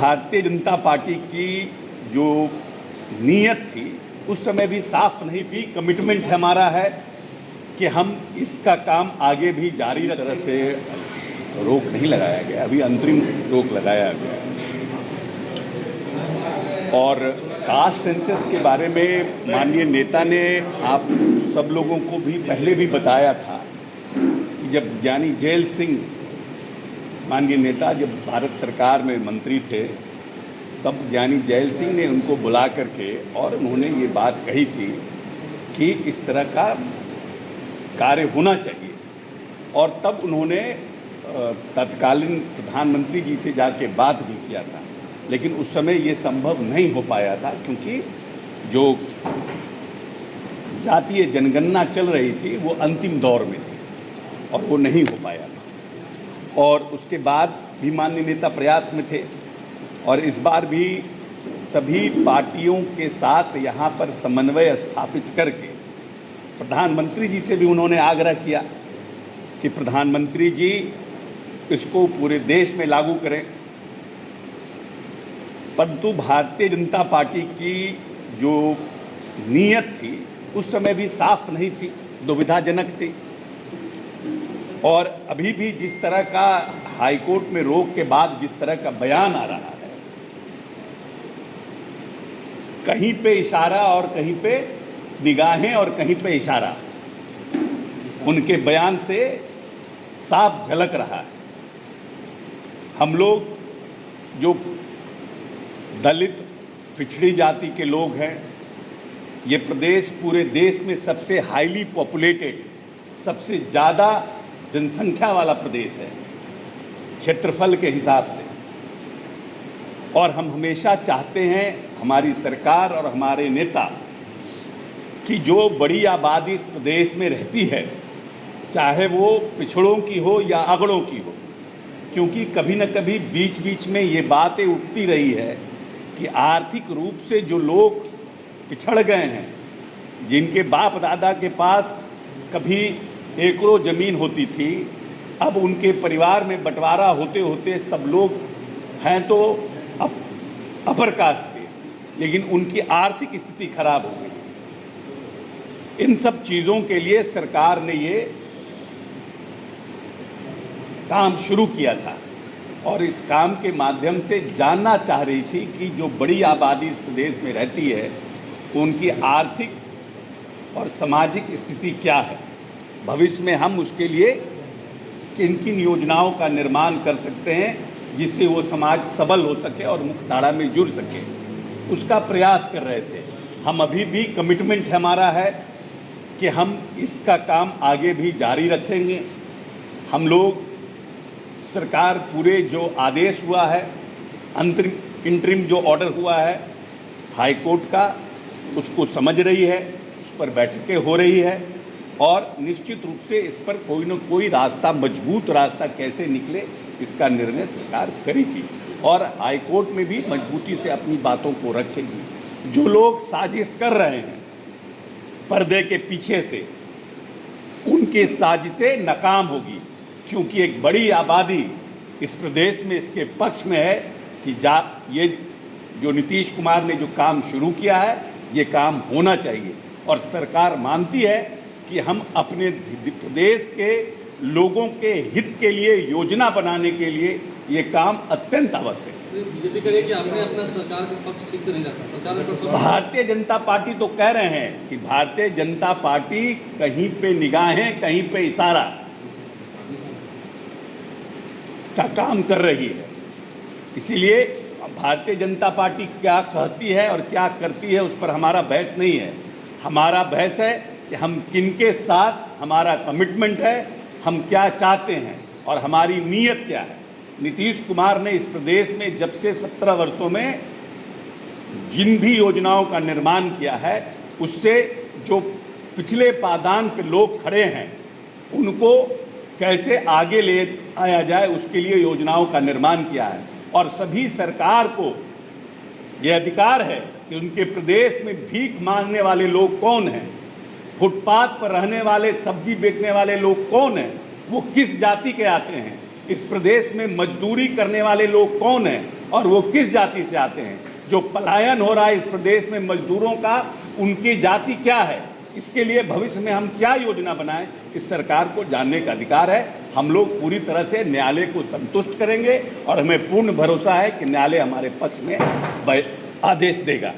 Bharatiya Janata party की जो नीयत थी उस समय भी साफ नहीं थी। कमिटमेंट हमारा है कि हम इसका काम आगे भी जारी रख। तरह से रोक नहीं लगाया गया, अभी अंतरिम रोक लगाया गया। और कास्ट सेंसस के बारे में माननीय नेता ने आप सब लोगों को भी पहले भी बताया था कि जब ज्ञानी जैल सिंह माननीय नेता जब भारत सरकार में मंत्री थे तब ज्ञानी जैल सिंह ने उनको बुला करके और उन्होंने ये बात कही थी कि इस तरह का कार्य होना चाहिए। और तब उन्होंने तत्कालीन प्रधानमंत्री जी से जाके बात भी किया था, लेकिन उस समय ये संभव नहीं हो पाया था क्योंकि जो जातीय जनगणना चल रही थी वो अंतिम दौर में थी और वो नहीं हो पाया था। और उसके बाद भी माननीय नेता प्रयास में थे और इस बार भी सभी पार्टियों के साथ यहाँ पर समन्वय स्थापित करके प्रधानमंत्री जी से भी उन्होंने आग्रह किया कि प्रधानमंत्री जी इसको पूरे देश में लागू करें। परंतु भारतीय जनता पार्टी की जो नीयत थी उस समय भी साफ नहीं थी, दुविधाजनक थी। और अभी भी जिस तरह का हाईकोर्ट में रोक के बाद जिस तरह का बयान आ रहा है, कहीं पे इशारा और कहीं पे निगाहें और कहीं पे इशारा, उनके बयान से साफ झलक रहा है। हम लोग जो दलित पिछड़ी जाति के लोग हैं, ये प्रदेश पूरे देश में सबसे हाईली पॉपुलेटेड, सबसे ज़्यादा जनसंख्या वाला प्रदेश है क्षेत्रफल के हिसाब से। और हम हमेशा चाहते हैं, हमारी सरकार और हमारे नेता, कि जो बड़ी आबादी इस प्रदेश में रहती है, चाहे वो पिछड़ों की हो या अगड़ों की हो, क्योंकि कभी न कभी बीच बीच में ये बातें उठती रही है कि आर्थिक रूप से जो लोग पिछड़ गए हैं, जिनके बाप दादा के पास कभी एकड़ों ज़मीन होती थी, अब उनके परिवार में बंटवारा होते होते सब लोग हैं तो अब अपर कास्ट के, लेकिन उनकी आर्थिक स्थिति खराब हो गई। इन सब चीज़ों के लिए सरकार ने ये काम शुरू किया था और इस काम के माध्यम से जानना चाह रही थी कि जो बड़ी आबादी इस प्रदेश में रहती है उनकी आर्थिक और सामाजिक स्थिति क्या है, भविष्य में हम उसके लिए किन किन योजनाओं का निर्माण कर सकते हैं जिससे वो समाज सबल हो सके और मुख्यधारा में जुड़ सके, उसका प्रयास कर रहे थे। हम अभी भी कमिटमेंट हमारा है कि हम इसका काम आगे भी जारी रखेंगे। हम लोग सरकार पूरे जो आदेश हुआ है, इंटरिम जो ऑर्डर हुआ है हाई कोर्ट का, उसको समझ रही है, उस पर बैठकें हो रही है और निश्चित रूप से इस पर कोई न कोई रास्ता, मजबूत रास्ता कैसे निकले, इसका निर्णय सरकार करेगी और हाई कोर्ट में भी मजबूती से अपनी बातों को रखेगी। जो लोग साजिश कर रहे हैं पर्दे के पीछे से, उनकी साजिशें नाकाम होगी, क्योंकि एक बड़ी आबादी इस प्रदेश में इसके पक्ष में है कि ये जो नीतीश कुमार ने जो काम शुरू किया है ये काम होना चाहिए। और सरकार मानती है कि हम अपने प्रदेश के लोगों के हित के लिए योजना बनाने के लिए ये काम अत्यंत आवश्यक है। बीजेपी करे कि आपने अपना सरकार का पक्ष ठीक से नहीं रखा। भारतीय जनता पार्टी तो कह रहे हैं कि भारतीय जनता पार्टी कहीं पे निगाहें कहीं पे इशारा का काम कर रही है। इसीलिए भारतीय जनता पार्टी क्या कहती है और क्या करती है उस पर हमारा बहस नहीं है। हमारा बहस है कि हम किनके साथ, हमारा कमिटमेंट है, हम क्या चाहते हैं और हमारी नीयत क्या है। नीतीश कुमार ने इस प्रदेश में जब से 17 वर्षों में जिन भी योजनाओं का निर्माण किया है, उससे जो पिछले पायदान पे लोग खड़े हैं उनको कैसे आगे ले आया जाए, उसके लिए योजनाओं का निर्माण किया है। और सभी सरकार को ये अधिकार है कि उनके प्रदेश में भीख मांगने वाले लोग कौन हैं, फुटपाथ पर रहने वाले, सब्जी बेचने वाले लोग कौन हैं, वो किस जाति के आते हैं, इस प्रदेश में मजदूरी करने वाले लोग कौन हैं और वो किस जाति से आते हैं। जो पलायन हो रहा है इस प्रदेश में मजदूरों का, उनकी जाति क्या है, इसके लिए भविष्य में हम क्या योजना बनाएं, इस सरकार को जानने का अधिकार है। हम लोग पूरी तरह से न्यायालय को संतुष्ट करेंगे और हमें पूर्ण भरोसा है कि न्यायालय हमारे पक्ष में आदेश देगा।